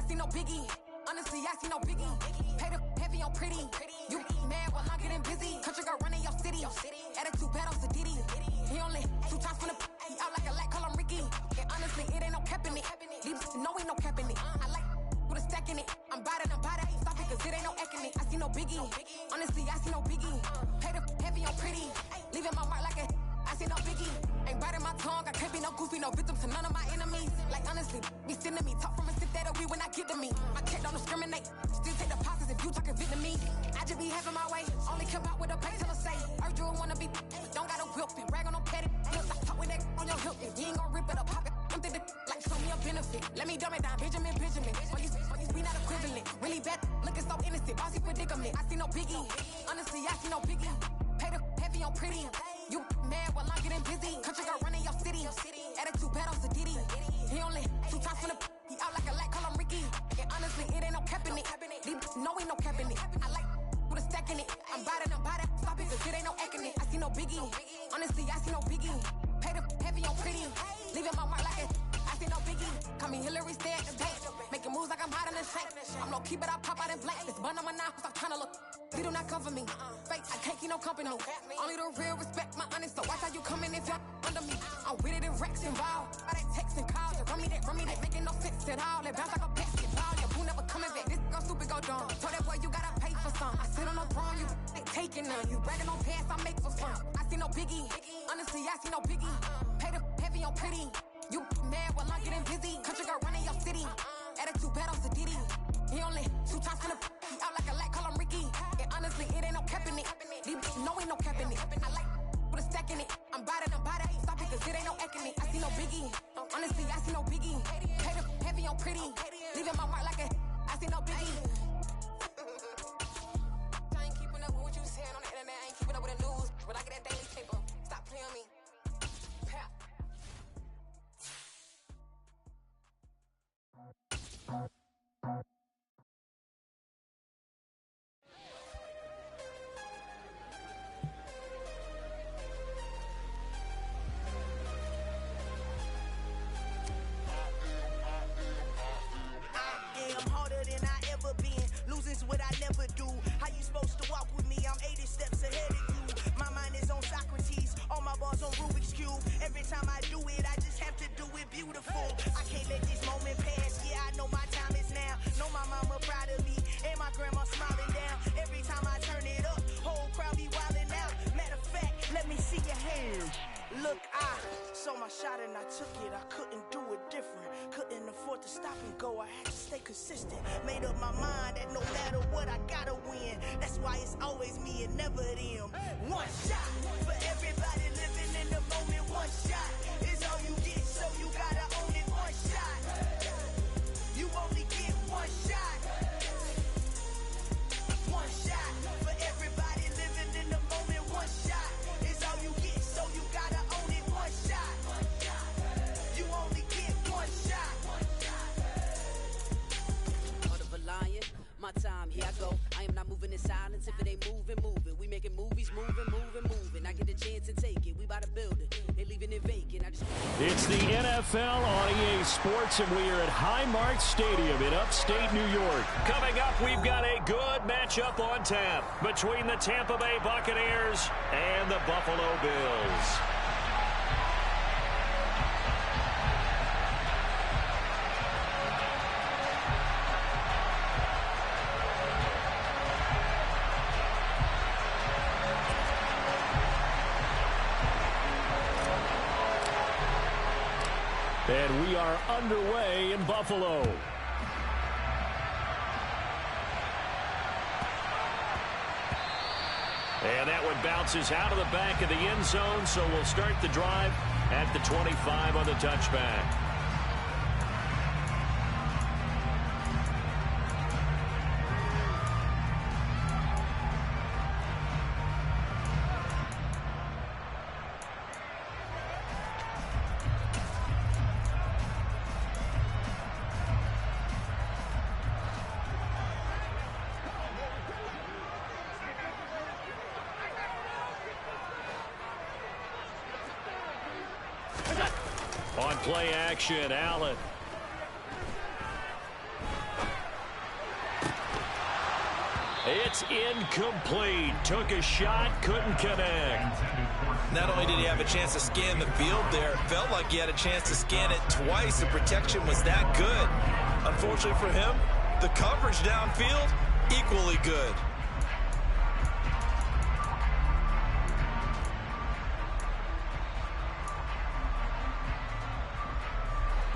see no biggie. Honestly, I see no biggie. Pay the heavy on pretty. You mad while I'm getting busy. Country girl running your city. Attitude bad on Diddy. He only 2 times from the he out like a light, call him Ricky. And honestly, it ain't no cap in it. These no ain't no cap in it. I like with a stack in it. I'm bad. Stop it, cause it ain't no eck in it. I see no biggie. Honestly, I see no biggie. Pay the heavy on pretty. Leaving my mark like a I see no biggie. Ain't biting my tongue. I can't be no goofy, no victim to none of my enemies. Like honestly, be sending me talk from a stick that'll be when I get to me. My cat don't discriminate. Still take the pauses if you talking Vietnamese. I just be having my way. Only come out with a pay till I say. Urge you wanna be, don't got a whip and rag on no petty. Talk with that on your hip. You ain't gon' rip it up, pop it. I'm thinking like show me a benefit. Let me dumb it down, Benjamin. For you we not equivalent. Really bad, looking so innocent. Bossy predicament. I see no biggie. Honestly, I see no biggie. Pay the heavy on pretty. You mad while I'm getting busy. Country girl running your city. Attitude bad on Diddy. He only 2 times from the he out like a light, call him Ricky. And honestly, it ain't no cap in it. No ain't no cap in it. I like with a stack in it. I'm bad. Stop it, cause it ain't no eck in it. I see no biggie. Honestly, I see no biggie. Pay the heavy on pretty. Leaving my mark like it. I see no biggie. Call me Hillary, stay at the bank. Making moves like I'm hot in the shank. I'm low key, but I pop out in blank. This bun on my knife, I'm trying to look. They do not come for me. Fake, I can't keep no company. Only the real respect my honest. So watch how you coming if you're under me. I'm with it and Rex involved. All that text and calls. Just run me that. Making no sense at all. They bounce like a basketball. Your boo never coming back. This go stupid, go dumb. Told that boy you gotta pay for some. I sit on the throne, you ain't taking none. You bragging on pants, I make for fun. I see no biggie. Honestly, I see no biggie. Pay the heavy on pretty. You mad while I'm getting busy. Country girl running your city. Attitude bad on Diddy. He only 2 times from the he out like a light, call him Ricky. And honestly, it ain't no cap in it. No ain't no cap in it. I like with a stack in it. I'm bad. Stop it, cause it ain't no eck in it. I see no biggie. Honestly, I see no biggie. Pay the heavy on pretty. Leaving my mark like a I see no biggie. I ain't keeping up with what you saying on the internet. I ain't keeping up with the news. But I get that daily paper. Stop playing on me. Losing's what I never do. How you supposed to walk with me? I'm 80 steps ahead of you. My mind is on Socrates, all my bars on Rubik's Cube. Every time I do it, I just have to do it beautiful. I can't let this moment pass. Yeah, I know my time is now. Know my mama proud of me, and my grandma smiling down. Every time I turn it up, whole crowd be wildin' out. Matter of fact, let me see your hands. Look, I saw my shot and I took it. I couldn't do it different. Couldn't afford to stop and go. I had to stay consistent. Made up my mind that no matter what, I gotta win. That's why it's always me and never them. One shot for everybody living in the moment. One shot is all you get, so you gotta own it. One shot. You only get one shot. One shot for everybody living in the moment. One shot is all you get, so you gotta own it. One shot. You only get one shot. Heart of a lion, my time, here I go. I am not moving in silence. If it ain't moving. We making movies, moving. I get the chance to take it. We about to build it. They leaving it vacant. It's the NFL on EA Sports, and we are at Highmark Stadium in upstate New York. Coming up, we've got a good matchup on tap between the Tampa Bay Buccaneers and the Buffalo Bills. And we are underway in Buffalo. And that one bounces out of the back of the end zone, so we'll start the drive at the 25 on the touchback. On play action, Allen. It's incomplete. Took a shot, couldn't connect. Not only did he have a chance to scan the field there, it felt like he had a chance to scan it twice. The protection was that good. Unfortunately for him, the coverage downfield, equally good.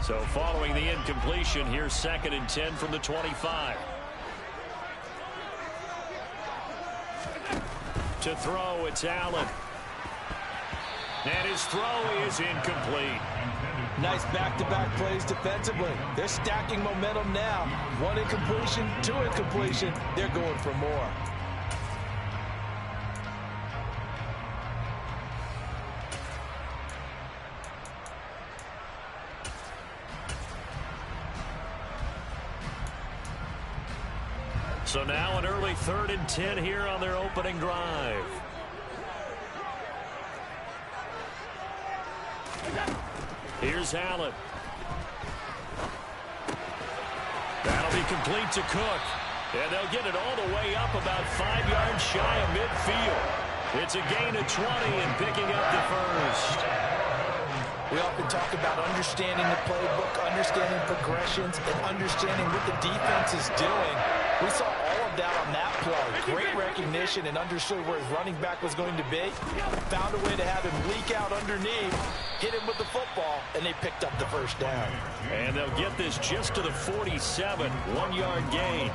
So following the incompletion, here's 2nd and 10 from the 25. To throw, it's Allen. And his throw is incomplete. Nice back-to-back plays defensively. They're stacking momentum now. 1 incompletion, 2 incompletion. They're going for more. So now an early 3rd and 10 here on their opening drive. Here's Allen. That'll be complete to Cook. And they'll get it all the way up about 5 yards shy of midfield. It's a gain of 20 and picking up the first. We often talk about understanding the playbook, understanding progressions, and understanding what the defense is doing. We saw all of that on that play. Great recognition and understood where his running back was going to be. Found a way to have him leak out underneath, hit him with the football, and they picked up the first down. And they'll get this just to the 47, 1-yard gain.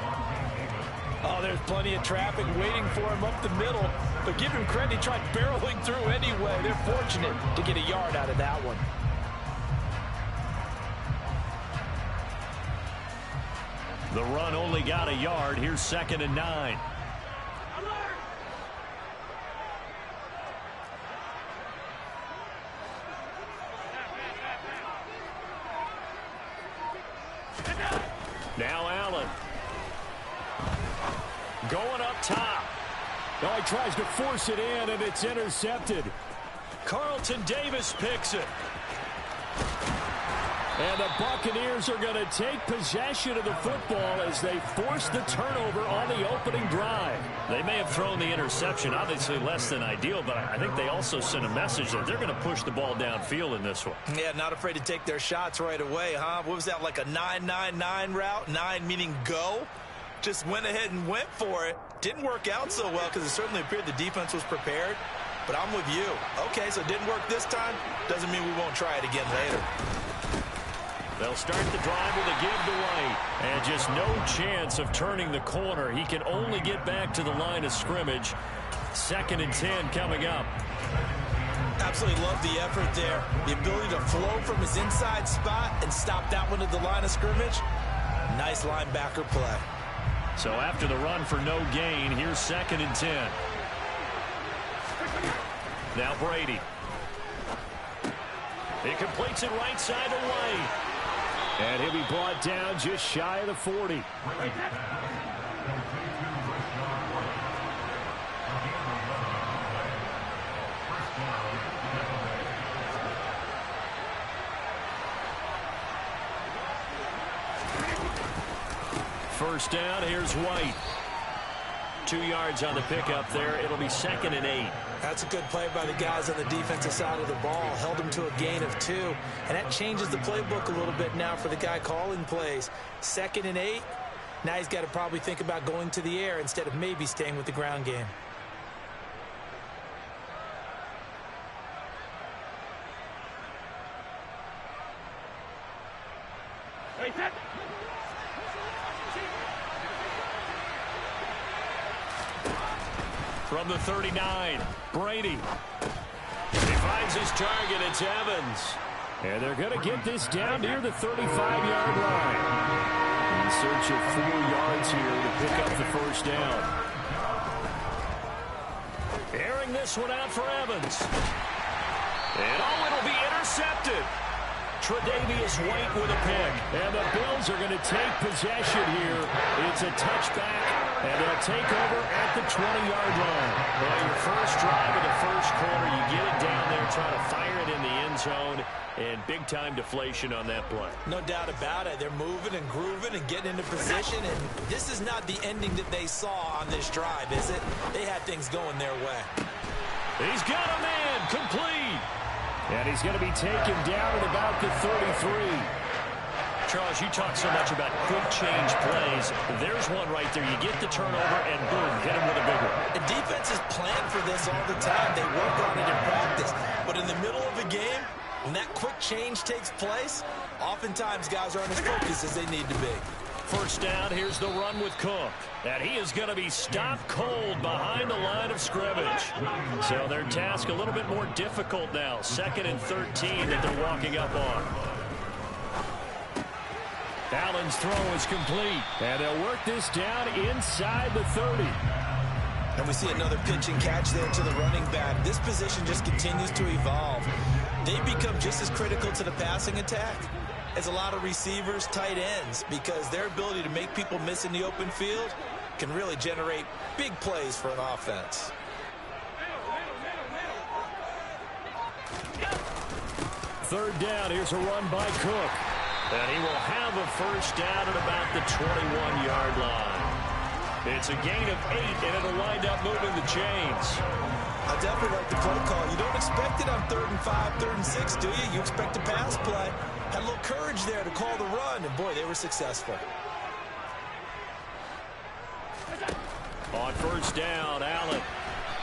Oh, there's plenty of traffic waiting for him up the middle. But give him credit, he tried barreling through anyway. They're fortunate to get a yard out of that one. The run only got a yard. Here's 2nd and 9. Now Allen. Going up top. Oh, he tries to force it in, and it's intercepted. Carlton Davis picks it. And the Buccaneers are going to take possession of the football as they force the turnover on the opening drive. They may have thrown the interception, obviously less than ideal, but I think they also sent a message that they're going to push the ball downfield in this one. Yeah, not afraid to take their shots right away, huh? What was that, like a 9-9-9 route? 9 meaning go? Just went ahead and went for it. Didn't work out so well because it certainly appeared the defense was prepared. But I'm with you. Okay, so it didn't work this time. Doesn't mean we won't try it again later. They'll start the drive with a give to White. And just no chance of turning the corner. He can only get back to the line of scrimmage. 2nd and 10 coming up. Absolutely love the effort there. The ability to flow from his inside spot and stop that one at the line of scrimmage. Nice linebacker play. So after the run for no gain, here's 2nd and 10. Now Brady. He completes it right side to White. And he'll be brought down just shy of the 40. First down, here's White. 2 yards on the pickup there. It'll be 2nd and 8. That's a good play by the guys on the defensive side of the ball. Held him to a gain of 2. And that changes the playbook a little bit now for the guy calling plays. 2nd and 8. Now he's got to probably think about going to the air instead of maybe staying with the ground game. From the 39, Brady. He finds his target. It's Evans. And they're going to get this down near the 35-yard line. In search of 4 yards here to pick up the first down. Airing this one out for Evans. And it'll be intercepted. Tre'Davious White with a pick. And the Bills are going to take possession here. It's a touchback. And they'll take over at the 20-yard line. Well, your first drive of the first quarter, you get it down there, try to fire it in the end zone. and big-time deflation on that play. No doubt about it. They're moving and grooving and getting into position, and this is not the ending that they saw on this drive, is it? They had things going their way. He's got a man complete. And he's going to be taken down at about the 33. Charles, you talk so much about quick change plays. There's one right there. You get the turnover, and boom, hit him with a big one. The defense is planned for this all the time. They work on it in practice. But in the middle of a game, when that quick change takes place, oftentimes guys aren't as focused as they need to be. First down, here's the run with Cook. And he is going to be stopped cold behind the line of scrimmage. So their task a little bit more difficult now. 2nd and 13 that they're walking up on. Allen's throw is complete. And they'll work this down inside the 30. And we see another pitch and catch there to the running back. This position just continues to evolve. They become just as critical to the passing attack as a lot of receivers, tight ends, because their ability to make people miss in the open field can really generate big plays for an offense. Third down, here's a run by Cook. And he will have a first down at about the 21-yard line. It's a gain of 8, and it'll wind up moving the chains. I definitely like the play call. You don't expect it on 3rd and 5, 3rd and 6, do you? You expect a pass play. Had a little courage there to call the run, and boy, they were successful. On first down, Allen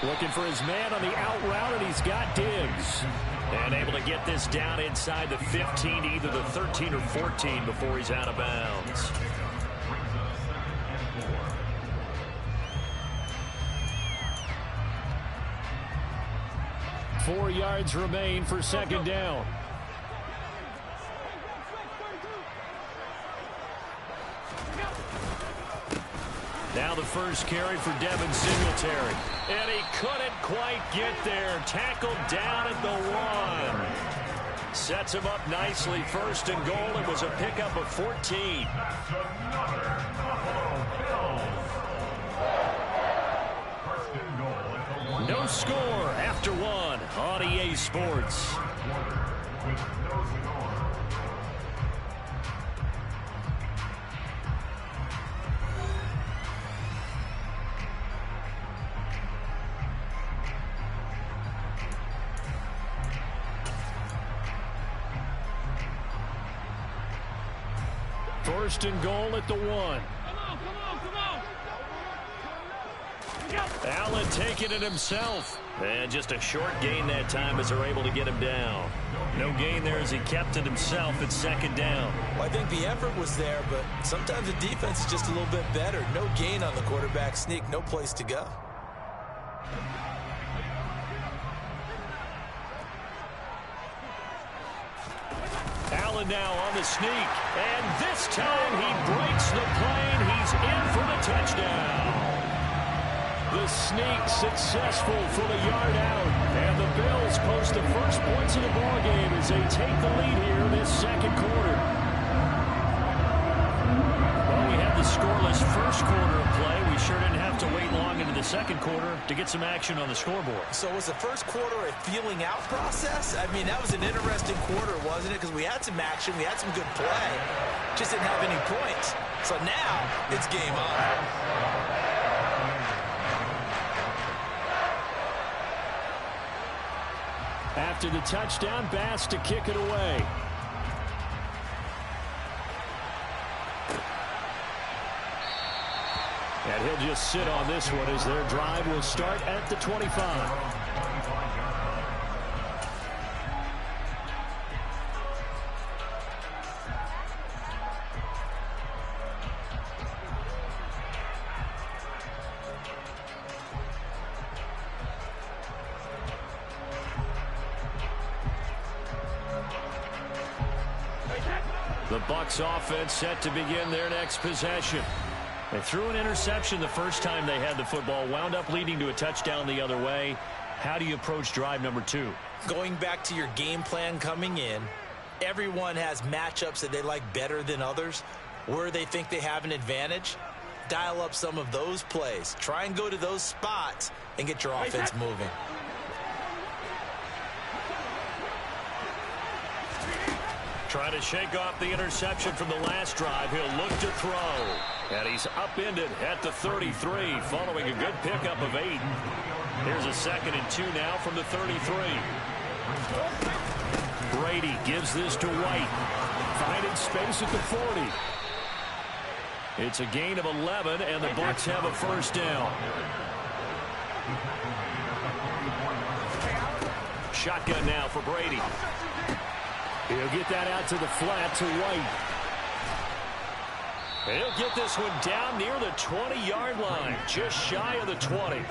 looking for his man on the out route, and he's got Diggs. And able to get this down inside the 15, either the 13 or 14 before he's out of bounds. Four yards remain for second down. Now the first carry for Devin Singletary. And he couldn't quite get there. Tackled down at the 1. Sets him up nicely. First and goal. It was a pickup of 14. No score after 1 on EA Sports. First and goal at the 1. Allen taking it himself. And just a short gain that time as they're able to get him down. No gain there as he kept it himself at second down. Well, I think the effort was there, but sometimes the defense is just a little bit better. No gain on the quarterback sneak. No place to go. Allen now on the sneak. And this time he breaks the plane. He's in for the touchdown. The sneak successful for the yard out. And the Bills post the first points of the ballgame as they take the lead here in this second quarter. Well, we had the scoreless first quarter of play. We sure didn't have to wait long into the second quarter to get some action on the scoreboard. So was the first quarter a feeling out process? I mean, that was an interesting quarter, wasn't it? Because we had some action, we had some good play. Just didn't have any points. So now it's game on. After the touchdown, Bass to kick it away. And he'll just sit on this one as their drive will start at the 25. The Bucs offense set to begin their next possession. They threw an interception the first time they had the football, wound up leading to a touchdown the other way. How do you approach drive number 2? Going back to your game plan coming in, everyone has matchups that they like better than others. Where they think they have an advantage, dial up some of those plays. Try and go to those spots and get your offense moving. Trying to shake off the interception from the last drive. He'll look to throw. And he's upended at the 33 following a good pickup of 8. Here's a 2nd and 2 now from the 33. Brady gives this to White. Finding space at the 40. It's a gain of 11, and the Bucs have a first down. Shotgun now for Brady. He'll get that out to the flat to White. He'll get this one down near the 20-yard line, just shy of the 20.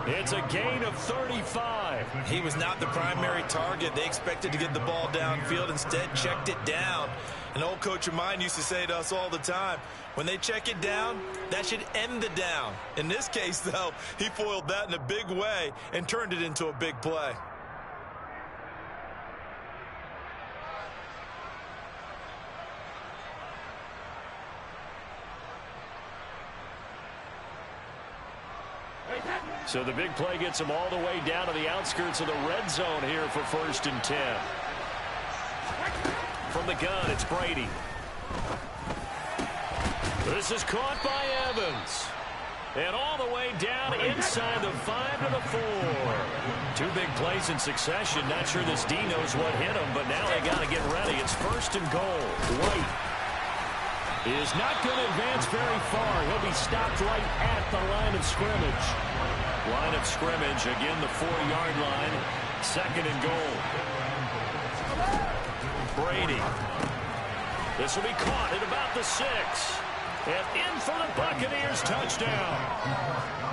It's a gain of 35. He was not the primary target. They expected to get the ball downfield. Instead, checked it down. An old coach of mine used to say to us all the time, when they check it down, that should end the down. In this case, though, he foiled that in a big way and turned it into a big play. So the big play gets him all the way down to the outskirts of the red zone here for 1st and 10. From the gun, it's Brady. This is caught by Evans. And all the way down inside the 5 to the 4. 2 big plays in succession. Not sure this D knows what hit him, but now they got to get ready. It's 1st and goal. White is not going to advance very far. He'll be stopped right at the line of scrimmage. Line of scrimmage, again the 4-yard line. 2nd and goal. Brady. This will be caught at about the 6. And in for the Buccaneers touchdown.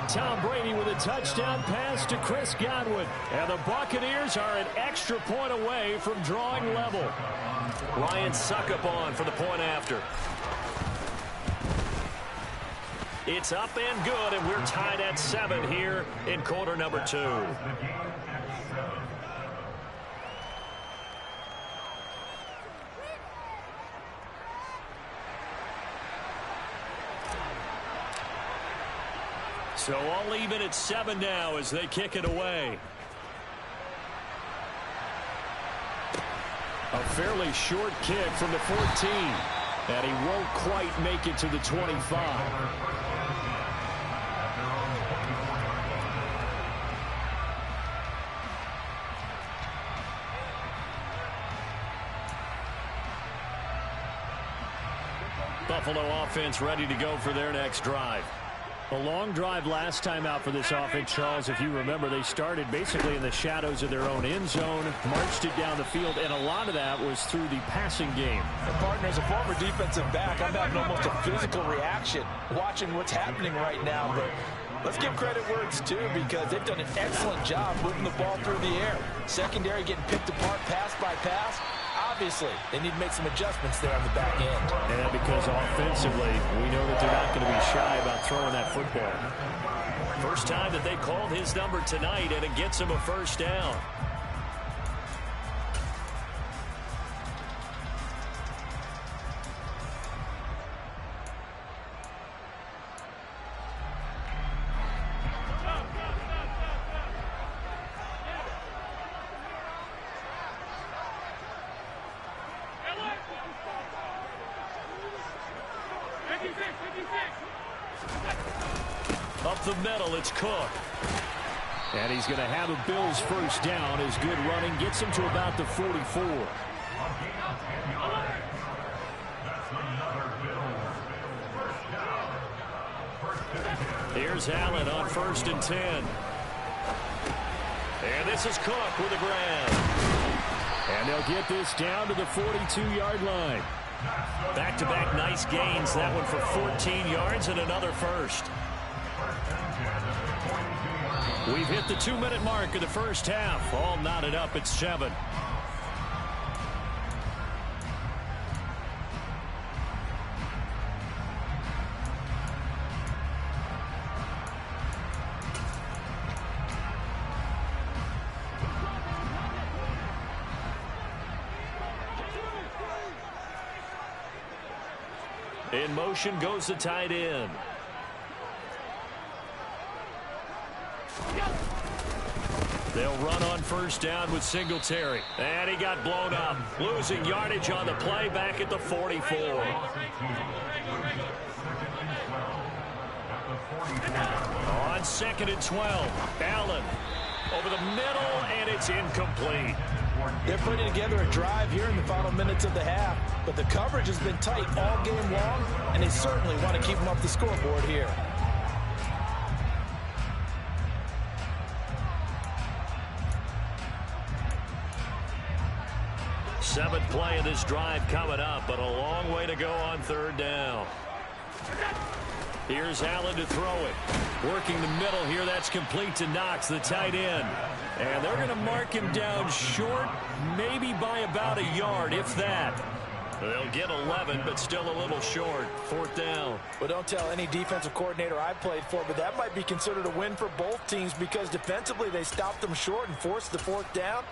Tom Brady with a touchdown pass to Chris Godwin. And the Buccaneers are an extra point away from drawing level. Ryan Suckup on for the point after. It's up and good, and we're tied at 7 here in quarter number 2. So all even at 7 now as they kick it away. A fairly short kick from the 14. And he won't quite make it to the 25. Buffalo offense ready to go for their next drive. A long drive last time out for this offense, Charles. If you remember, they started basically in the shadows of their own end zone, marched it down the field, and a lot of that was through the passing game. Partner, as a former defensive back, I'm having almost a physical reaction watching what's happening right now. But let's give credit where it's due, because they've done an excellent job moving the ball through the air. Secondary getting picked apart pass by pass. Obviously, they need to make some adjustments there on the back end. And because offensively, we know that they're not going to be shy about throwing that football. First time that they called his number tonight, and it gets him a first down. Up the middle, it's Cook. And he's going to have a Bills first down. His good running gets him to about the 44. Here's Allen on 1st and 10. And this is Cook with a grab. And they'll get this down to the 42-yard line. Back-to-back nice gains. That one for 14 yards and another first. We've hit the 2-minute mark of the first half. All knotted up at 7. In motion goes the tight end. They'll run on first down with Singletary. And he got blown up. Losing yardage on the play back at the 44. On 2nd and 12. Allen over the middle, and it's incomplete. They're putting together a drive here in the final minutes of the half, but the coverage has been tight all game long, and they certainly want to keep them off the scoreboard here. Seventh play of this drive coming up, but a long way to go on 3rd down. Here's Allen to throw it. Working the middle here. That's complete to Knox, the tight end. And they're going to mark him down short, maybe by about a yard, if that. They'll get 11, but still a little short. 4th down. Well, don't tell any defensive coordinator I played for, but that might be considered a win for both teams because defensively they stopped them short and forced the 4th down.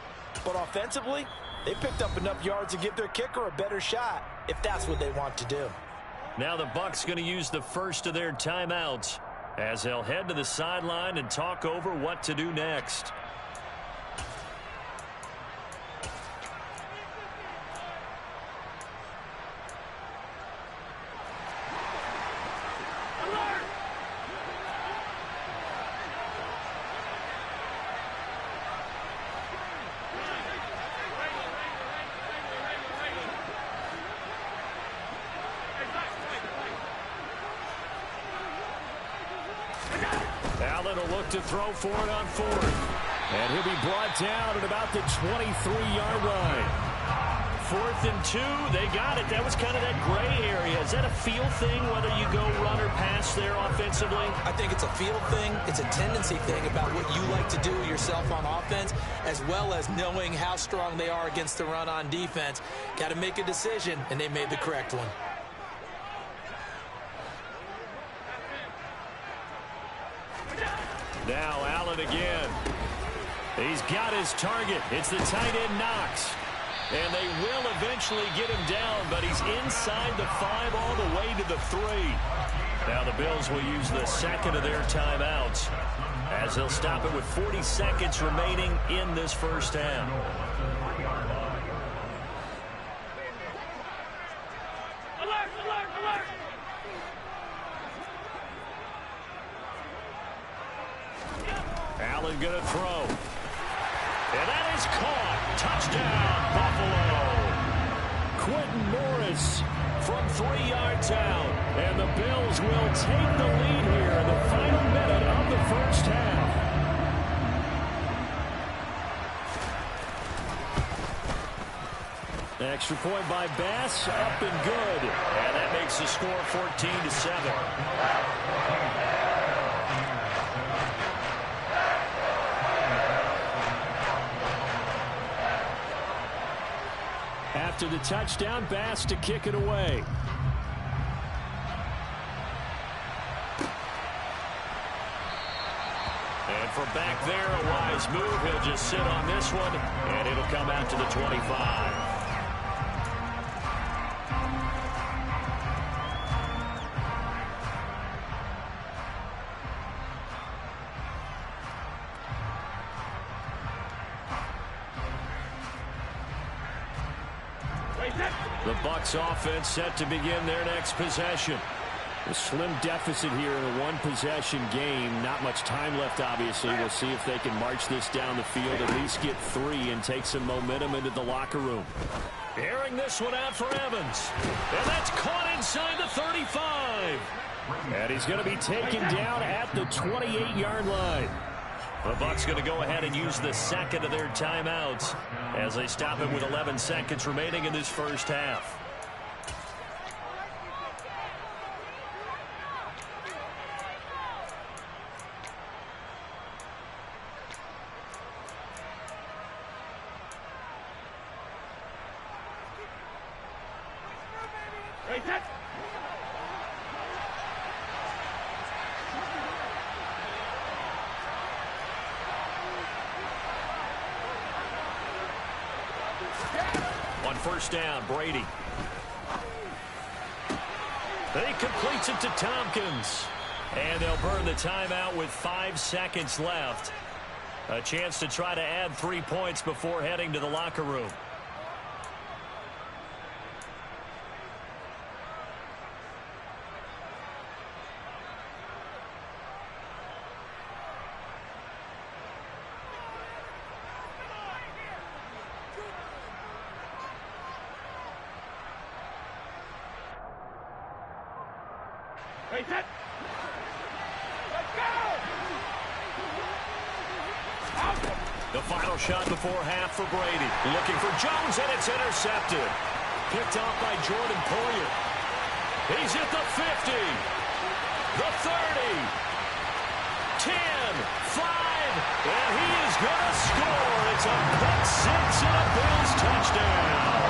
But offensively, they picked up enough yards to give their kicker a better shot, if that's what they want to do. Now the Bucs going to use the first of their timeouts as they'll head to the sideline and talk over what to do next. Allen will look to throw for it on 4th. And he'll be brought down at about the 23-yard line. 4th and 2. They got it. That was kind of that gray area. Is that a feel thing, whether you go run or pass there offensively? I think it's a feel thing. It's a tendency thing about what you like to do yourself on offense, as well as knowing how strong they are against the run on defense. Got to make a decision, and they made the correct one. Now Allen again. He's got his target. It's the tight end Knox. And they will eventually get him down, but he's inside the 5 all the way to the 3. Now the Bills will use the second of their timeouts as they'll stop it with 40 seconds remaining in this first half. Allen going to throw. And that is caught. Touchdown, Buffalo. Quentin Morris from 3 yards out. And the Bills will take the lead here in the final minute of the first half. Extra point by Bass, up and good. And that makes the score 14-7. After the touchdown, Bass to kick it away. And from back there, a wise move. He'll just sit on this one, and it'll come out to the 25. The Bucs offense set to begin their next possession. A slim deficit here in a one-possession game. Not much time left, obviously. We'll see if they can march this down the field, at least get 3, and take some momentum into the locker room. Airing this one out for Evans. And that's caught inside the 35. And he's going to be taken down at the 28-yard line. The Bucs going to go ahead and use the second of their timeouts as they stop it with 11 seconds remaining in this first half. On first down, Brady. He completes it to Tompkins. And they'll burn the timeout with 5 seconds left. A chance to try to add 3 points before heading to the locker room. The final shot before half for Brady. Looking for Jones, and it's intercepted. Picked off by Jordan Poyer. He's at the 50. The 30. 10. 5. And he is going to score. It's a pick six and a Bills touchdown.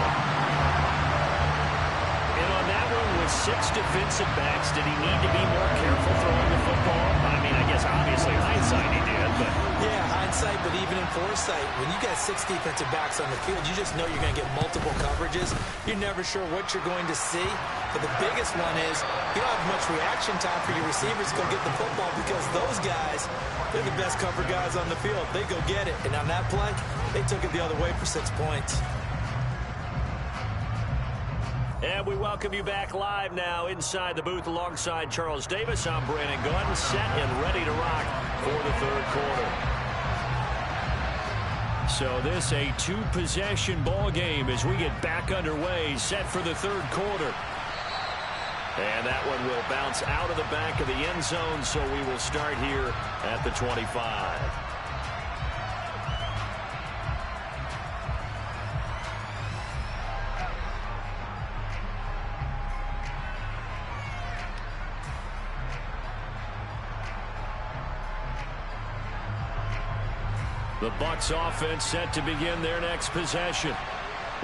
And on that one, with 6 defensive backs, did he need to be more careful throwing the football? I mean, I guess obviously hindsight he did, but... Yeah, hindsight, but even in foresight, when you got 6 defensive backs on the field, you just know you're going to get multiple coverages. You're never sure what you're going to see. But the biggest one is you don't have much reaction time for your receivers to go get the football because those guys, they're the best cover guys on the field. They go get it. And on that play, they took it the other way for 6 points. And we welcome you back live now inside the booth alongside Charles Davis. I'm Brandon Gunn, set and ready to rock for the third quarter. So this a 2-possession ball game as we get back underway, set for the third quarter. And that one will bounce out of the back of the end zone, so we will start here at the 25. The Bucs offense set to begin their next possession.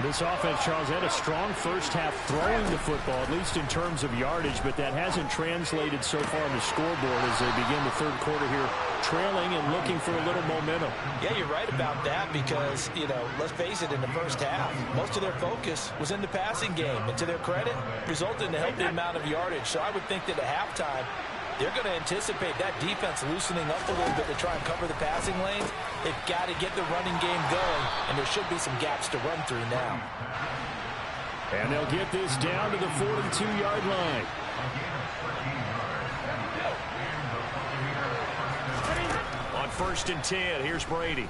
This offense, Charles, had a strong first half throwing the football, at least in terms of yardage, but that hasn't translated so far on the scoreboard as they begin the third quarter here, trailing and looking for a little momentum. Yeah, you're right about that because, you know, let's face it, in the first half, most of their focus was in the passing game. And to their credit, resulted in a healthy amount of yardage. So I would think that at halftime, they're going to anticipate that defense loosening up a little bit to try and cover the passing lanes. They've got to get the running game going, and there should be some gaps to run through now. And they'll get this down to the 42-yard line. On 1st and 10, here's Brady.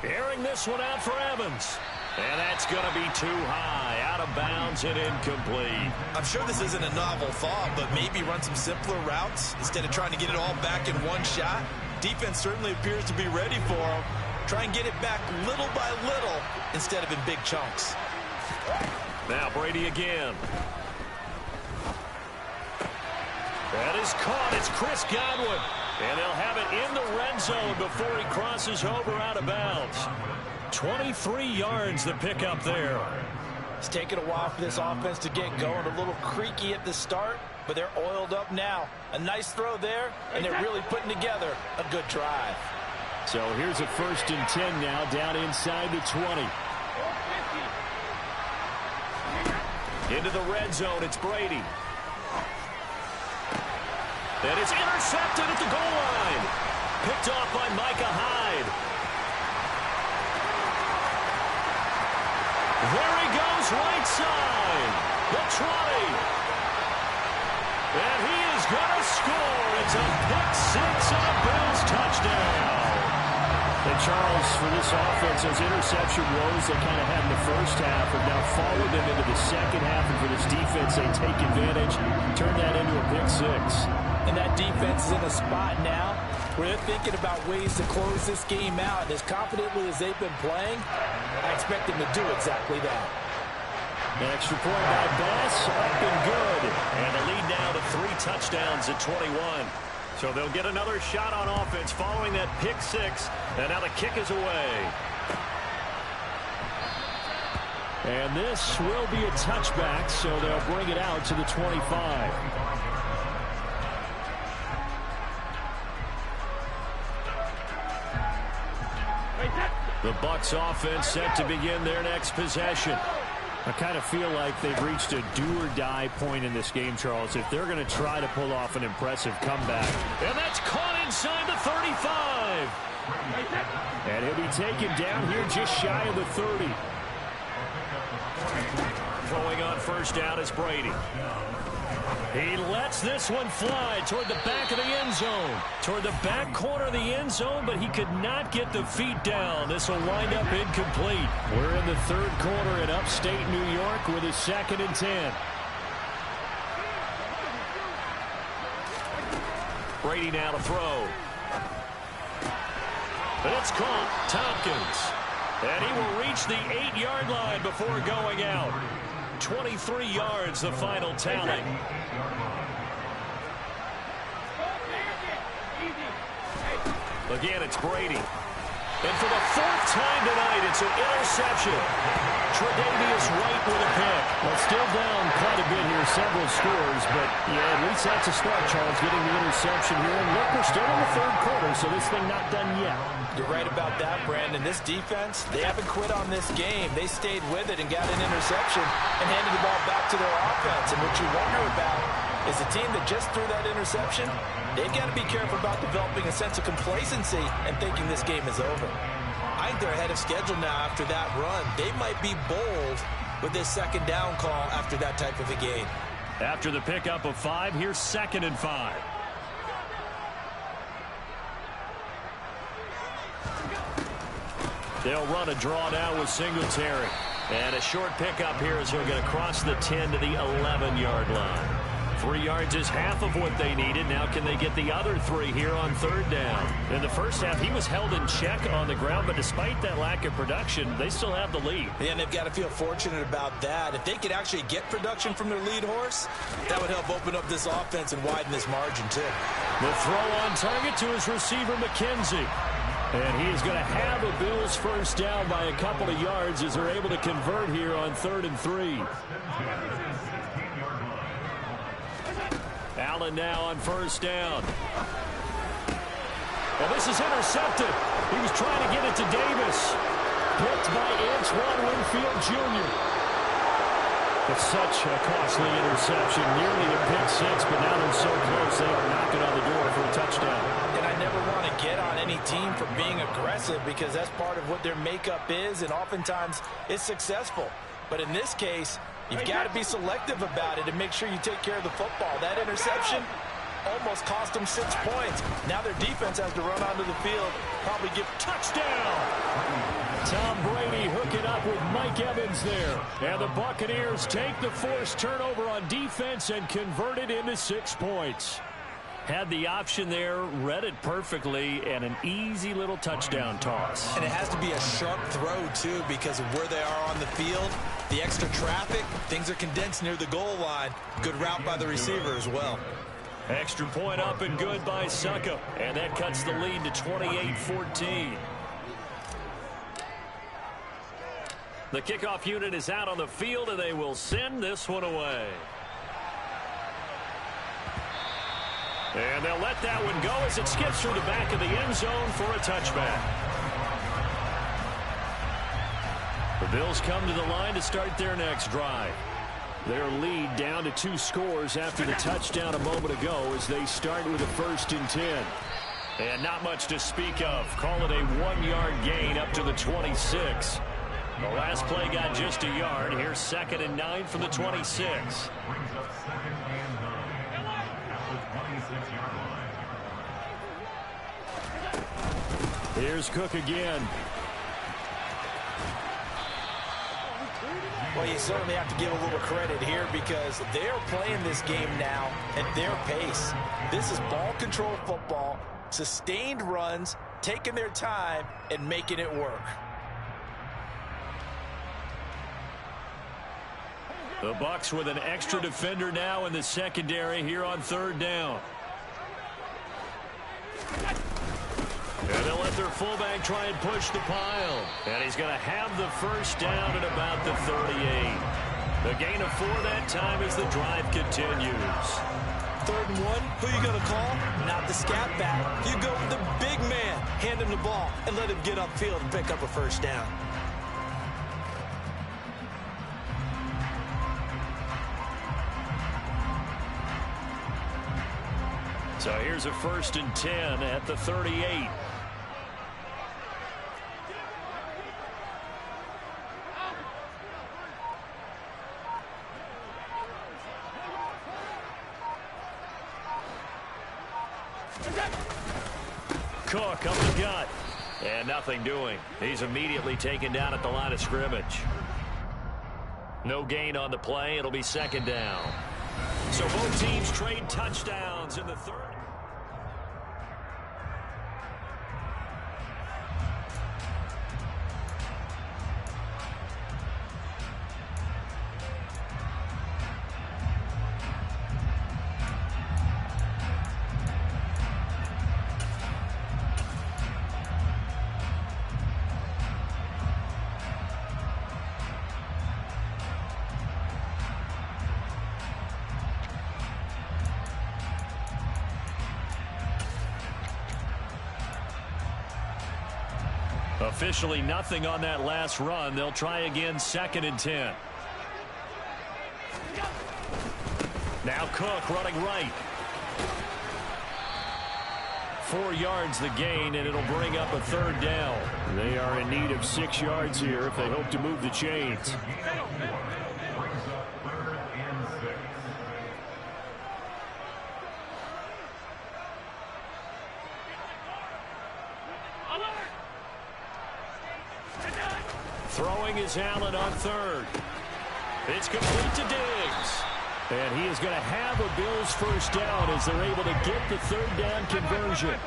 Airing this one out for Evans. And that's going to be too high, out of bounds and incomplete. I'm sure this isn't a novel thought, but maybe run some simpler routes instead of trying to get it all back in one shot. Defense certainly appears to be ready for him. Try and get it back little by little instead of in big chunks. Now Brady again. That is caught. It's Chris Godwin. And they'll have it in the red zone before he crosses over out of bounds. 23 yards the pickup there. It's taken a while for this offense to get going. A little creaky at the start, but they're oiled up now. A nice throw there, and they're really putting together a good drive. So here's a 1st and 10 now, down inside the 20. Into the red zone, it's Brady. And it's intercepted at the goal line. Picked off by Micah Hyde. There he goes, right side. The 20. And he is going to score. It's a pick six and a Bills touchdown. And Charles, for this offense, those interception woes they kind of had in the first half have now followed them into the second half. And for this defense, they take advantage, turn that into a pick six. And that defense is in a spot now where they're thinking about ways to close this game out. And as confidently as they've been playing, I expect them to do exactly that. An extra point by Bass, up and good. And the lead now to 3 touchdowns at 21. So they'll get another shot on offense following that pick six. And now the kick is away. And this will be a touchback, so they'll bring it out to the 25. The Bucs offense set to begin their next possession. I kind of feel like they've reached a do-or-die point in this game, Charles, if they're going to try to pull off an impressive comeback. And that's caught inside the 35. And he'll be taken down here just shy of the 30. Throwing on first down is Brady. He lets this one fly toward the back of the end zone. Toward the back corner of the end zone, but he could not get the feet down. This will wind up incomplete. We're in the third quarter in upstate New York with a 2nd and 10. Brady now to throw. And it's caught. Tompkins. And he will reach the 8-yard line before going out. 23 yards, the final tally. Again, it's Brady. And for the 4th time tonight, it's an interception. Tre'Davious White with a pick. Well, still down quite a bit here, several scores, but yeah, at least that's a start, Charles, getting the interception here. And look, we're still in the third quarter, so this thing not done yet. You're right about that, Brandon. This defense, they haven't quit on this game. They stayed with it and got an interception and handed the ball back to their offense. And what you wonder about is the team that just threw that interception, they've got to be careful about developing a sense of complacency and thinking this game is over. I think they're ahead of schedule now after that run. They might be bold with this 2nd down call after that type of a game. After the pickup of 5, here's 2nd and 5. They'll run a draw now with Singletary. And a short pickup here as he'll get across the 10 to the 11-yard line. 3 yards is half of what they needed. Now can they get the other 3 here on 3rd down? In the first half, he was held in check on the ground, but despite that lack of production, they still have the lead. Yeah, and they've got to feel fortunate about that. If they could actually get production from their lead horse, that would help open up this offense and widen this margin, too. The throw on target to his receiver, McKenzie. And he is going to have a Bills first down by a couple of yards as they're able to convert here on 3rd and 3. Allen now on first down. Well, this is intercepted. He was trying to get it to Davis. Picked by Antoine Winfield Jr. It's such a costly interception. Nearly a pick 6, but now they're so close they are knocking on the door for a touchdown. And I never want to get on any team for being aggressive because that's part of what their makeup is, and oftentimes it's successful. But in this case, you've got to be selective about it and make sure you take care of the football. That interception almost cost them 6 points. Now their defense has to run onto the field, probably give touchdown. Tom Brady hooking up with Mike Evans there. And the Buccaneers take the forced turnover on defense and convert it into 6 points. Had the option there, read it perfectly, and an easy little touchdown toss. And it has to be a sharp throw, too, because of where they are on the field. The extra traffic, things are condensed near the goal line. Good route by the receiver as well. Extra point up and good by Suckup. And that cuts the lead to 28-14. The kickoff unit is out on the field, and they will send this one away. And they'll let that one go as it skips through the back of the end zone for a touchback. The Bills come to the line to start their next drive. Their lead down to 2 scores after the touchdown a moment ago as they start with a 1st and 10. And not much to speak of. Call it a 1-yard gain up to the 26. The last play got just a yard. Here's 2nd and 9 from the 26. Here's Cook again. Well, you certainly have to give a little credit here because they're playing this game now at their pace. This is ball control football, sustained runs, taking their time, and making it work. The Bucs with an extra defender now in the secondary here on 3rd down. And they'll let their fullback try and push the pile. And he's going to have the first down at about the 38. The gain of 4 that time as the drive continues. 3rd and 1, who you going to call? Not the scat back. You go with the big man. Hand him the ball and let him get upfield and pick up a first down. So here's a 1st and 10 at the 38. Cook up the gut. And nothing doing. He's immediately taken down at the line of scrimmage. No gain on the play. It'll be 2nd down. So both teams trade touchdowns in the 3rd. Officially nothing on that last run. They'll try again 2nd and 10. Now Cook running right. 4 yards the gain, and it'll bring up a 3rd down. They are in need of 6 yards here if they hope to move the chains. Throwing is Allen on 3rd. It's complete to Diggs. And he is going to have a Bills 1st down as they're able to get the 3rd down conversion.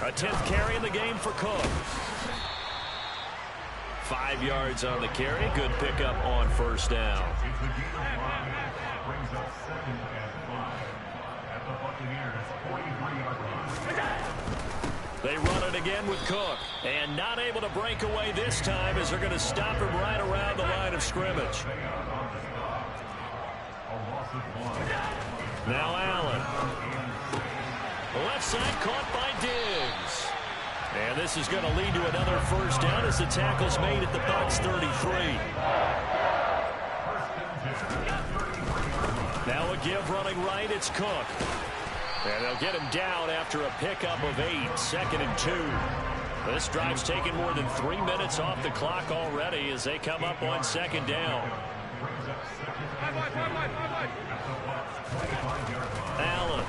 A 10th carry in the game for Cook. 5 yards on the carry. Good pickup on 1st down. They run it again with Cook. And not able to break away this time as they're going to stop him right around the line of scrimmage. Now Allen. Left side caught by Diggs. And this is going to lead to another 1st down as the tackle's made at the Bucs 33. Now a give running right. It's Cook. And they'll get him down after a pickup of 8, 2nd and 2. This drive's taken more than 3 minutes off the clock already as they come up on 2nd down. Allen.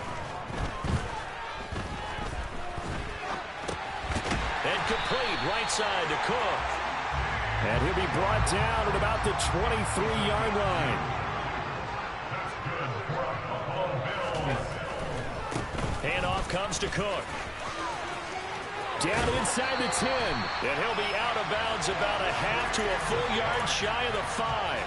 And complete right side to Cook. And he'll be brought down at about the 23-yard line. Handoff comes to Cook. Down inside the 10. And he'll be out of bounds about a half to a full yard shy of the 5.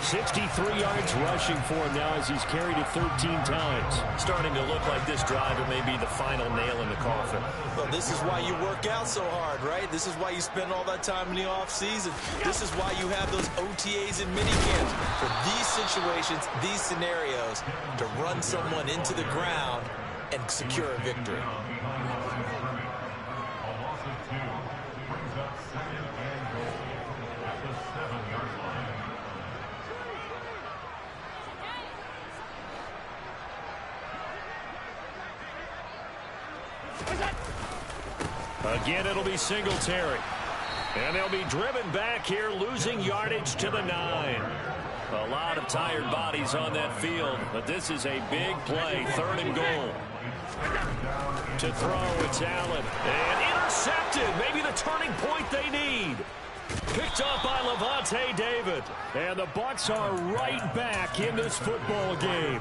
63 yards rushing for him now as he's carried it 13 times. Starting to look like this drive, it may be the final nail in the coffin. Well, this is why you work out so hard, right? This is why you spend all that time in the offseason. This is why you have those OTAs and minicamps. For these situations, these scenarios, to run someone into the ground and secure a victory. Again, it'll be Singletary. And they'll be driven back here, losing yardage to the 9. A lot of tired bodies on that field, but this is a big play, 3rd and goal. To throw, it's Allen. And intercepted, maybe the turning point they need. Picked up by Levante David. And the Bucs are right back in this football game.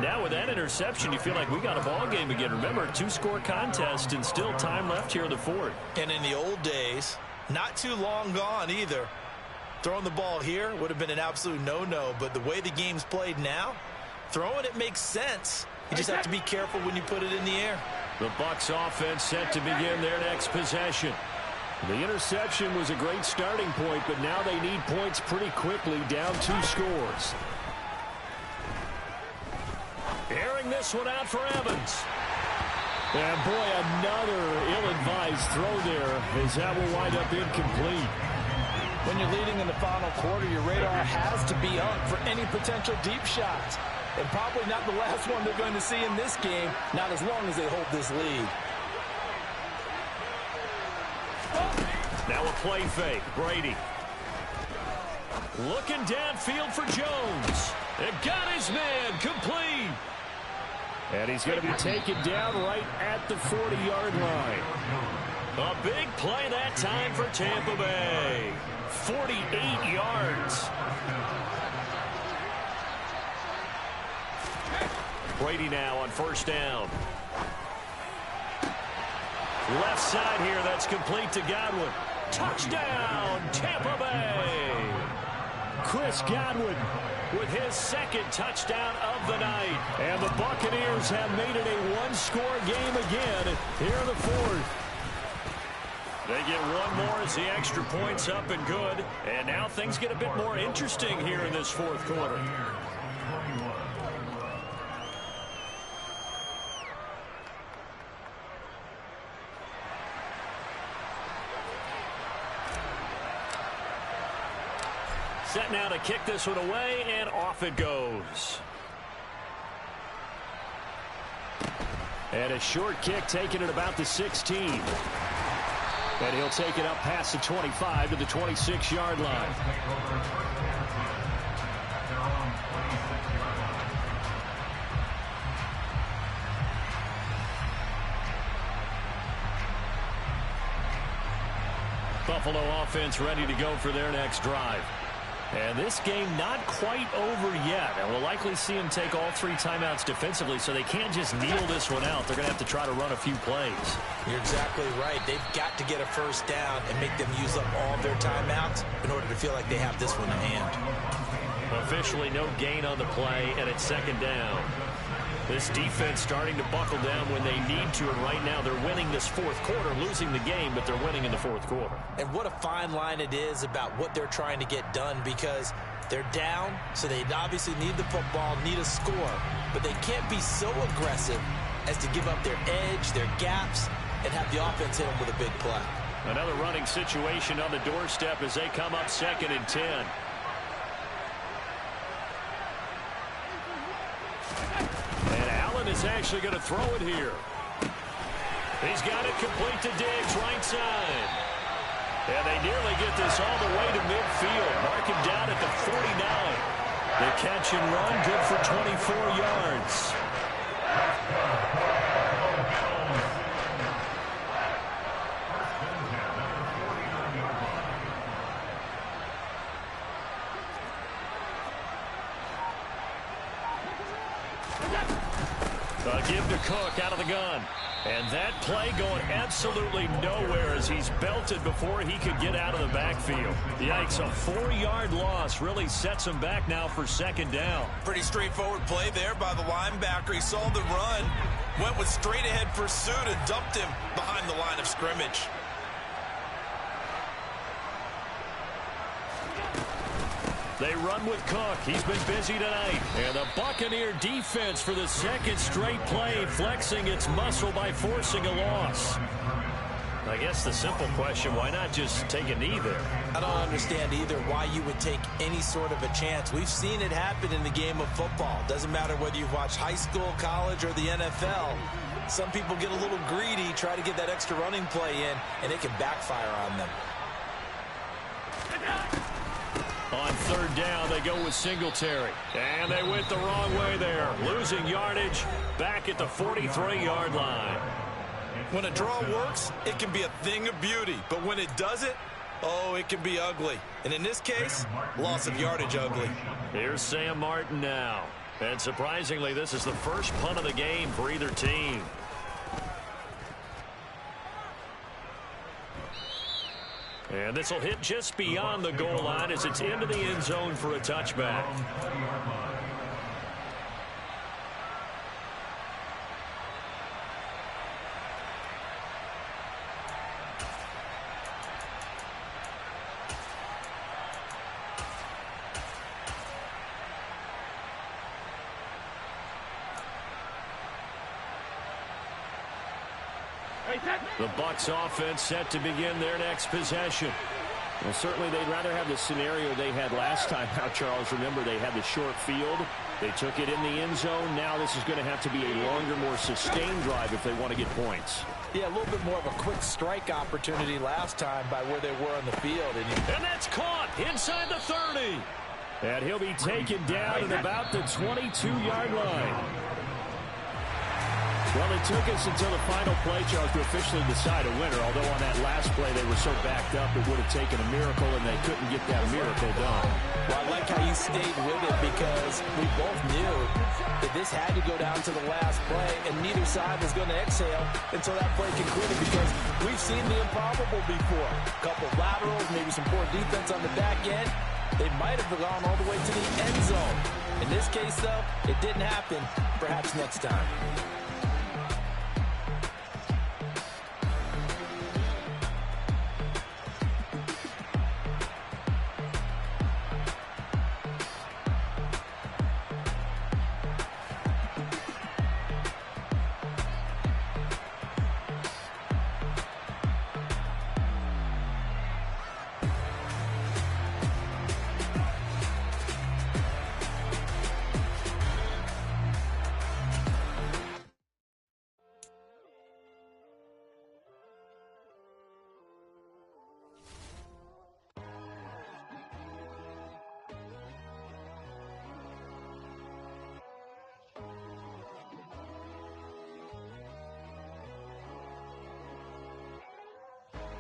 Now with that interception, you feel like we got a ball game again. Remember, 2-score contest and still time left here in the 4th. And in the old days, not too long gone either. Throwing the ball here would have been an absolute no-no, but the way the game's played now, throwing it makes sense. You just have to be careful when you put it in the air. The Bucs offense set to begin their next possession. The interception was a great starting point, but now they need points pretty quickly, down 2 scores. Airing this one out for Evans. And boy, another ill-advised throw there as that will wind up incomplete. When you're leading in the final quarter, your radar has to be up for any potential deep shots. and probably not the last one they're going to see in this game, not as long as they hold this lead. Now a play fake. Brady. Looking downfield for Jones. It got his man complete. And he's going to be taken down right at the 40-yard line. A big play that time for Tampa Bay. 48 yards. Brady now on first down. Left side here, that's complete to Godwin. Touchdown, Tampa Bay. Chris Godwin with his second touchdown of the night. And the Buccaneers have made it a one-score game again here in the fourth. They get one more as the extra point's up and good. And now things get a bit more interesting here in this fourth quarter. Set now to kick this one away, and off it goes. And a short kick taken at about the 16. And he'll take it up past the 25 to the 26-yard line. Buffalo offense ready to go for their next drive. And this game not quite over yet. And we'll likely see them take all three timeouts defensively, so they can't just kneel this one out. They're going to have to try to run a few plays. You're exactly right. They've got to get a first down and make them use up all their timeouts in order to feel like they have this one in hand. Officially no gain on the play, and it's second down. This defense starting to buckle down when they need to, and right now they're winning this fourth quarter, losing the game, but they're winning in the fourth quarter. And what a fine line it is about what they're trying to get done, because they're down, so they obviously need the football, need a score, but they can't be so aggressive as to give up their edge, their gaps, and have the offense hit them with a big play. Another running situation on the doorstep as they come up 2nd and 10. Is actually going to throw it here. He's got it complete to Diggs, right side. And they nearly get this all the way to midfield. Mark him down at the 49. The catch and run, good for 24 yards. Give to Cook out of the gun. And that play going absolutely nowhere as he's belted before he could get out of the backfield. Yikes, a 4-yard loss really sets him back now for second down. Pretty straightforward play there by the linebacker. He saw the run, went with straight-ahead pursuit and dumped him behind the line of scrimmage. They run with Cook. He's been busy tonight. And the Buccaneer defense for the second straight play, flexing its muscle by forcing a loss. I guess the simple question, why not just take a knee there? I don't understand either why you would take any sort of a chance. We've seen it happen in the game of football. Doesn't matter whether you've watched high school, college, or the NFL. Some people get a little greedy, try to get that extra running play in, and it can backfire on them. On third down, they go with Singletary. And they went the wrong way there. Losing yardage back at the 43-yard line. When a draw works, it can be a thing of beauty. But when it doesn't, oh, it can be ugly. And in this case, loss of yardage ugly. Here's Sam Martin now. And surprisingly, this is the first punt of the game for either team. And this will hit just beyond the goal line as it's into the end zone for a touchback. The Bucs offense set to begin their next possession. Well, certainly they'd rather have the scenario they had last time out, Charles. Remember, they had the short field, They took it in the end zone. Now this is going to have to be a longer, more sustained drive if they want to get points. Yeah, a little bit more of a quick strike opportunity last time by where they were on the field. And that's caught inside the 30. And he'll be taken down at about the 22-yard line. Well, it took us until the final play, Charles, to officially decide a winner, although on that last play they were so backed up it would have taken a miracle, and they couldn't get that miracle done. Well, I like how you stayed with it because we both knew that this had to go down to the last play, and neither side was going to exhale until that play concluded because we've seen the improbable before. A couple of laterals, maybe some poor defense on the back end. They might have gone all the way to the end zone. In this case, though, it didn't happen. Perhaps next time.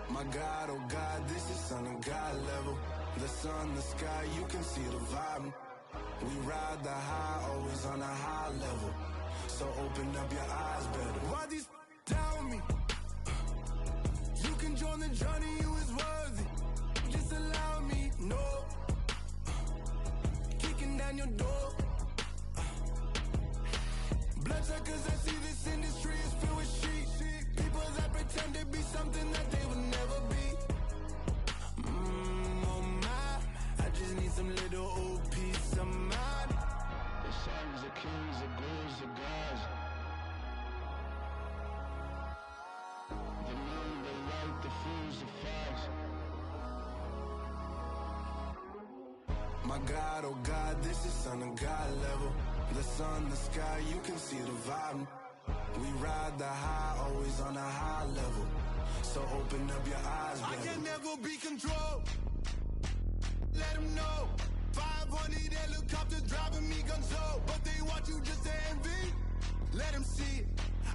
My God, oh God, this is Son of God level. The sun, the sky, you can see the vibe. We ride the high, always on a high level. So open up your eyes better. Why these tell me? You can join the journey, you is worthy. Just allow me, no. Kicking down your door. Bloodsuckers, I see this industry is filled with sheep. People that pretend to be something that they will never be. Oh my, I just need some little old peace of mind. The sons of kings, the ghouls, the gods. The moon, the light, the fools, the facts. My God, oh God, this is Son of God level. The sun, the sky, you can see the vibe. We ride the high, always on a high level. So open up your eyes, baby. I can never be controlled. Let them know. 500 helicopters driving me gunso. But they want you just to envy. Let them see it.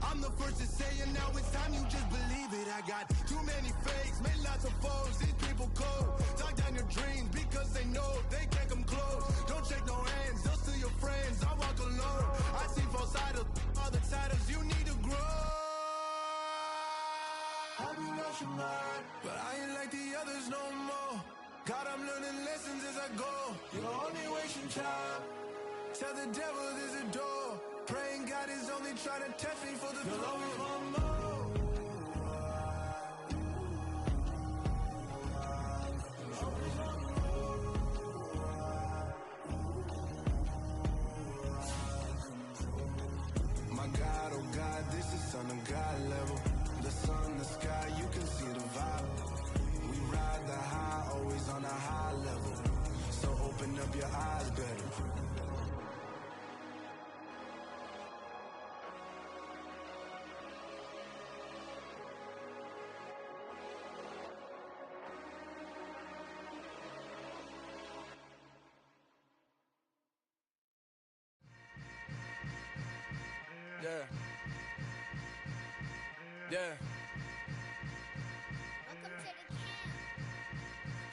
I'm the first to say it, now it's time you just believe it. I got too many fakes, made lots of foes. These people cold. Talk down your dreams because they know they can't come close. Don't shake no hands, they'll steal your friends. I walk alone. I see false idols, all the titles you need to grow. I've been watching mine, but I ain't like the others no more. God, I'm learning lessons as I go. You're only wasting time. Tell the devil there's a door. Praying God is only trying to test me for the you'll always want more. My God, oh God, this is Son of God level. The sun, the sky, you can see the vibe. We ride the high, always on a high level. So open up your eyes better. Yeah. Yeah.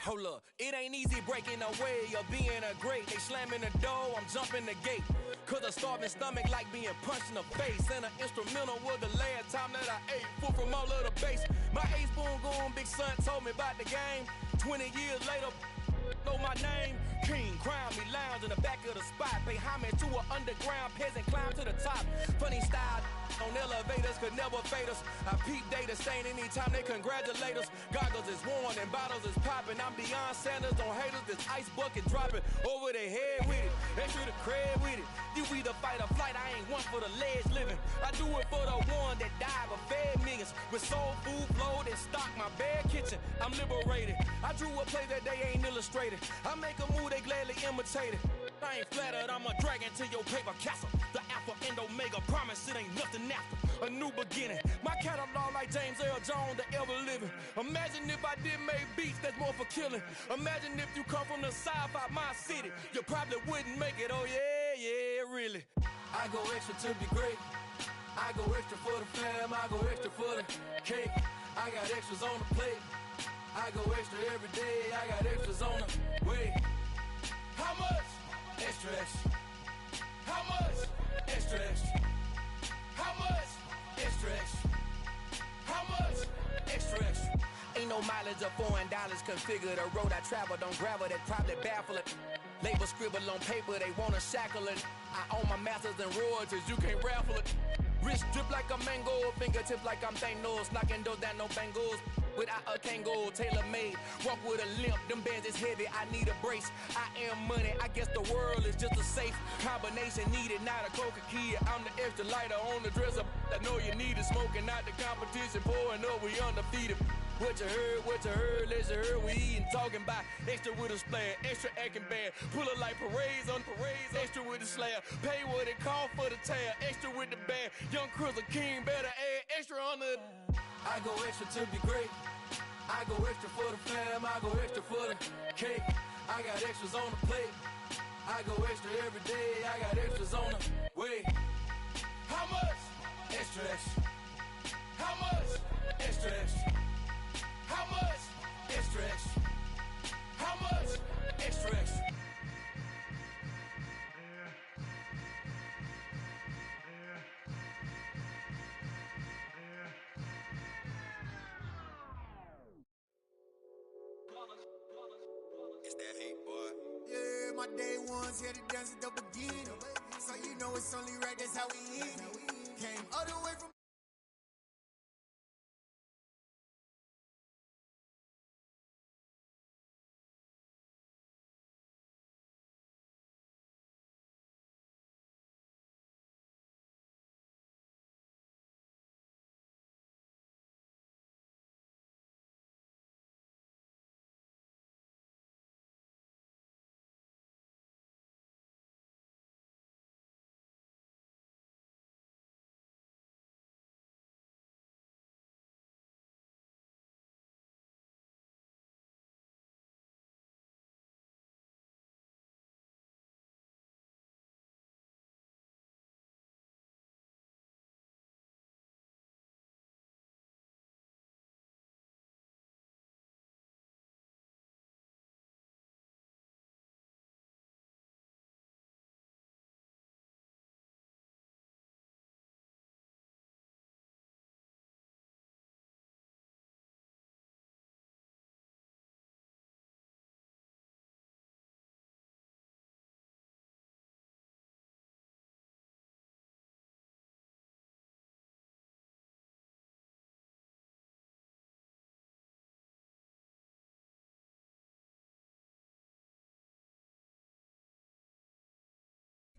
Hold up, it ain't easy breaking away or being a great. They slamming the door, I'm jumping the gate. Cause a starving stomach like being punched in the face. And an instrumental was the last time that I ate. Food from all of the bass. My ace spoon going big son told me about the game. 20 years later, know my name. King, crown me, lounge in the back of the spot. Pay homage to an underground peasant, climb to the top. Funny style on elevators could never fade us. I peep data stain anytime they congratulate us. Goggles is worn and bottles is popping. I'm Deion Sanders on haters, this ice bucket dropping over their head with it. Extra the cred with it. You either fight or flight, I ain't one for the ledge living. I do it for the one that died but fed millions. With soul food flowed and stocked my bad kitchen. I'm liberated. I drew a play that they ain't illustrated. I make a move, they gladly imitate it. I ain't flattered, I'm a dragon to your paper castle. The alpha and omega, promise it ain't nothing after. A new beginning, my catalog like James Earl Jones, the ever living. Imagine if I did make beats, that's more for killing. Imagine if you come from the south out my city, you probably wouldn't make it, oh yeah, really. I go extra to be great. I go extra for the fam, I go extra for the cake. I got extras on the plate. I go extra every day, I got extras on the way. How much? Extra, extra. How much? Extra, extra. How much? Extra, extra. How much? Extra, extra. Ain't no mileage of $4 configure the road I travel. Don't gravel, that probably baffle it. Label scribble on paper, they wanna shackle it. I own my masters and royalties, you can't raffle it. Wrist drip like a mango, fingertips like I'm Thanos. Knocking those down, no bangles. Without a Kango, tailor-made. Walk with a limp, them bands is heavy, I need a brace. I am money, I guess the world is just a safe combination needed, not a coca key. I'm the extra lighter on the dresser. I know you need it, smoking out the competition, pouring up, we undefeated. What you heard, let's hear we eatin', talking about extra with a splash, extra acting bad, pull it like parades on parades, extra with the slab, pay what it cost for the tab, extra with the band, young Cruiser King, better add extra on the... I go extra to be great. I go extra for the fam, I go extra for the cake. I got extras on the plate. I go extra every day, I got extras on the way. How much? Extra, extra. How much? Extra, extra. How much? Extra, extra. How much? Extra, extra. It's that hate, boy. Yeah, my day ones here to dance at the beginning. So you know it's only right, that's how we eat. Came all the way from...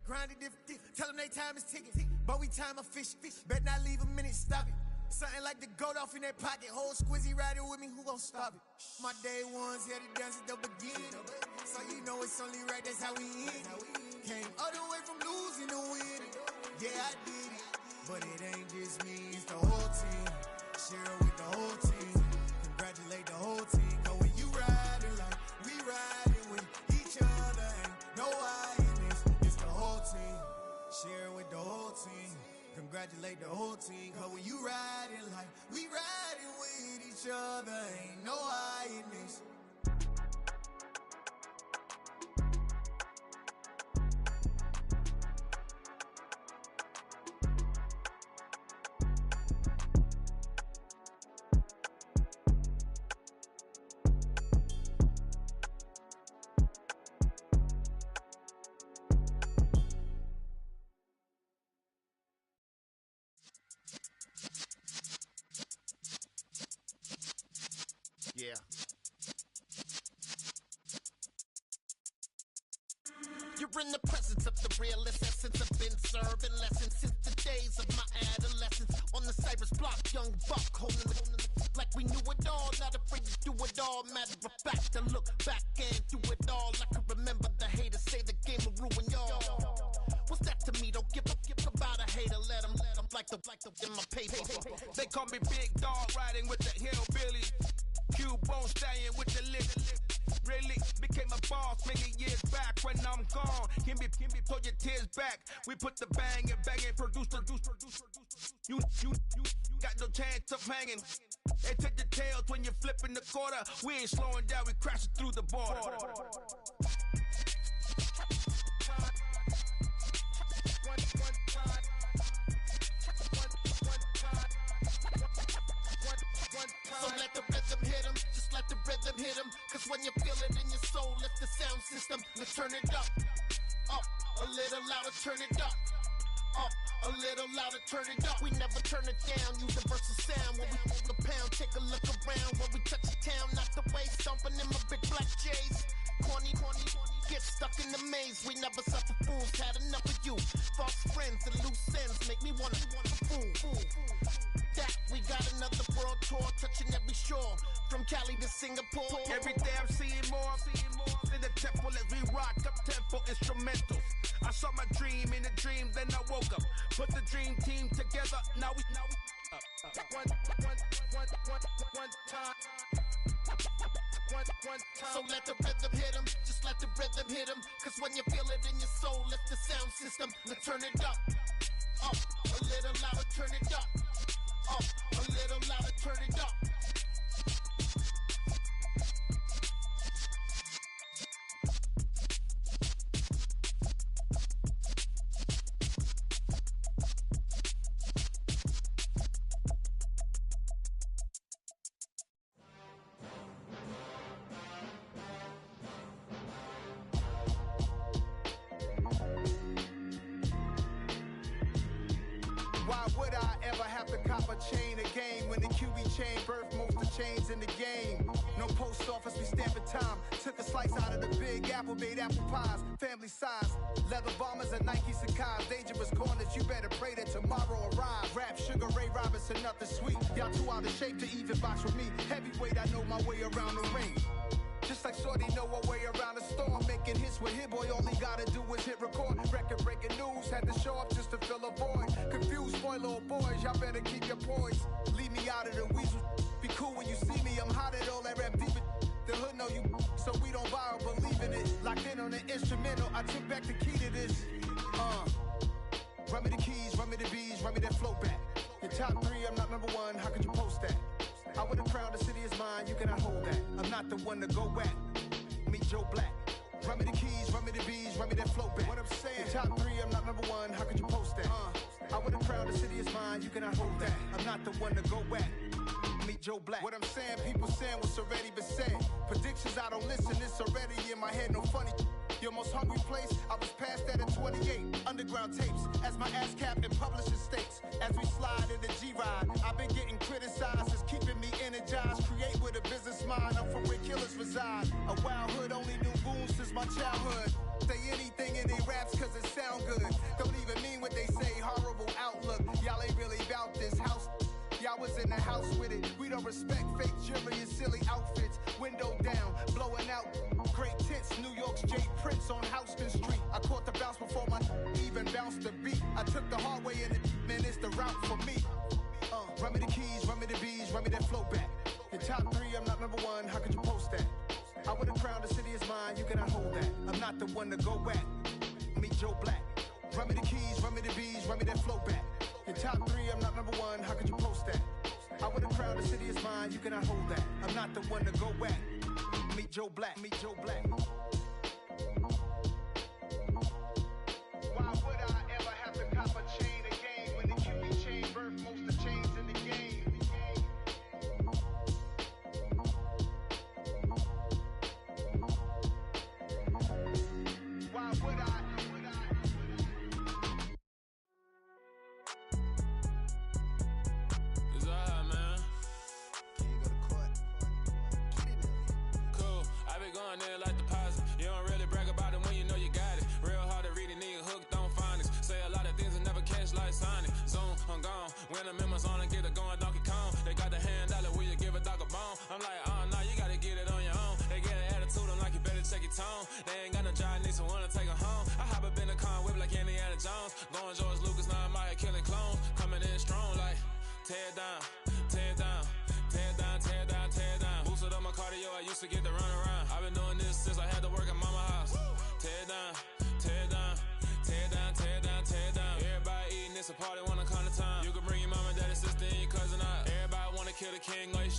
Grinded different, tell them they time is ticking. But we time a fish. Bet not leave a minute, stop it. Something like the goat off in that pocket. Whole squizzy riding with me, who gon' stop it? My day ones here to dance at the beginning. So you know it's only right, that's how we eat. Came all the way from losing to winning. Yeah, I did it. But it ain't just me, it's the whole team. Share it with the whole team. Congratulate the whole team. Cause when you riding like we riding with each other, ain't no hiding. It's the whole team. Share it with the whole team. Congratulate the whole team. Cause when you riding like we riding with each other, ain't no hiding this. Yeah. You're in the presence of the realest essence. I've been serving lessons since the days of my adolescence. On the Cypress block, young buck holding the like we knew it all. Not afraid to do it all. Matter of fact, to look back and do it all. I can remember Remember the haters say the game will ruin y'all. What's that to me? Don't give about a hater. Let them like the in my paper. They call me Big Dog, riding with the hillbillies. Cubone stallion with the lip. Really became a boss many years back. When I'm gone, can be pull your tears back. We put the bang and produce. You got no chance of hanging. They take the tails when you're flipping the quarter. We ain't slowing down, we crashing through the border. So let the rhythm hit him, just let the rhythm hit him. Cause when you feel it in your soul, lift the sound system, let's turn it up. Up, a little louder, turn it up. Up, a little louder, turn it up. We never turn it down, universal sound. When we move the pound, take a look around. When we touch the town, not the way, stomping in my big black J's. Corny, get stuck in the maze. We never suffer fools, had enough of you. False friends and loose ends make me wanna fool. That we got another world tour, touching every shore, from Cali to Singapore. Every day I'm seeing more in the temple as we rock up tempo instrumentals. I saw my dream in a dream, then I woke up. Put the dream team together, now we one time. So let the rhythm hit him, just let the rhythm hit him. Cause when you feel it in your soul, lift the sound system, let's turn it up. Up, a little louder, turn it up. Up, a little louder, turn it up. Why would I ever have to cop a chain again when the QB chain birthed most of the chains in the game? No post office, we stamping time. Took a slice out of the big apple, made apple pies, family size. Leather bombers and Nike Sacai's, dangerous corners, you better pray that tomorrow arrives. Rap, Sugar Ray Robinson, nothing sweet. Y'all too out of shape to even box with me. Heavyweight, I know my way around the ring. Just like Shorty know her way around the storm. Making hits with Hit Boy, all he gotta do is hit record. Record breaking news, had to show up just to fill a void. Confused boy, little boys, y'all better keep your poise. Leave me out of the weasel. Be cool when you see me, I'm hot at all that rap deep. The hood know you, so we don't borrow, believe in it. Locked in on the instrumental, I took back the key to this. Run me the keys, run me the bees, run me that flow back. Your top three, I'm not number one, how could you post that? I would've crowned the city is mine, you cannot hold that. I'm not the one to go back. Meet Joe Black. Run me the keys, run me the bees, run me that flow back. What I'm saying, your top three, I'm not number one, how could you post that? I would've crowned the city is mine, you cannot hold that. I'm not the one to go back. Meet Joe Black. What I'm saying, people saying what's already been said. Predictions, I don't listen, it's already in my head, no funny. Your most hungry place, I was past that at 28. Underground tapes, as my ass cap in publishing states. As we slide in the G-Ride, I've been getting criticized, it's keeping me energized. Create with a business mind, I'm from where killers reside. A wild hood, only knew goons since my childhood. Say anything in they raps cause it sound good. Don't even mean what they say, horrible outlook. Y'all ain't really about this house. Y'all was in the house with it. We don't respect fake jewelry and silly outfits. Window down, blowing out. Great tents, New York's J. Prince on Houston Street. I caught the bounce before my even bounced the beat. I took the hard way and it, man, it's the route for me. Run me the keys, run me the bees, run me that flow back. Your top three, I'm not number one, how could you post that? I would've crowned the city is mine, you cannot hold that. I'm not the one to go back. Meet Joe Black. Run me the keys, run me the bees, run me that flow back. Your top three, I'm not number one, how could you post that? I would've crowned the city is mine, you cannot hold that. I'm not the one to go back. Meet Joe Black, meet Joe Black. Why would I ever have to cop a chain again when the QB chain birthed most of the chains in the game? Why would I? It's alright, man. Cool. I be going there like deposit. You don't really brag about it when you know you got it. Real hard to read a nigga hooked on phonics. Say a lot of things and never catch like Sonic. Zoom, I'm gone. When the members on and get it going Donkey Kong. They got the hand dollar, will you give a dog a bone? I'm like, oh no, you gotta get it on your own. They get an attitude, I'm like, you better check your tone. They ain't got no job. Jones. Going George Lucas, now I'm out here killing clones. Coming in strong like, tear down, tear down, tear down, tear down, tear down. Boosted up my cardio, I used to get to run around. I've been doing this since I had to work at mama house. Tear down, tear down, tear down, tear down, tear down. Everybody eating, it's a party, wanna come to time. You can bring your mama, daddy, sister, and your cousin out. Everybody wanna kill the king, like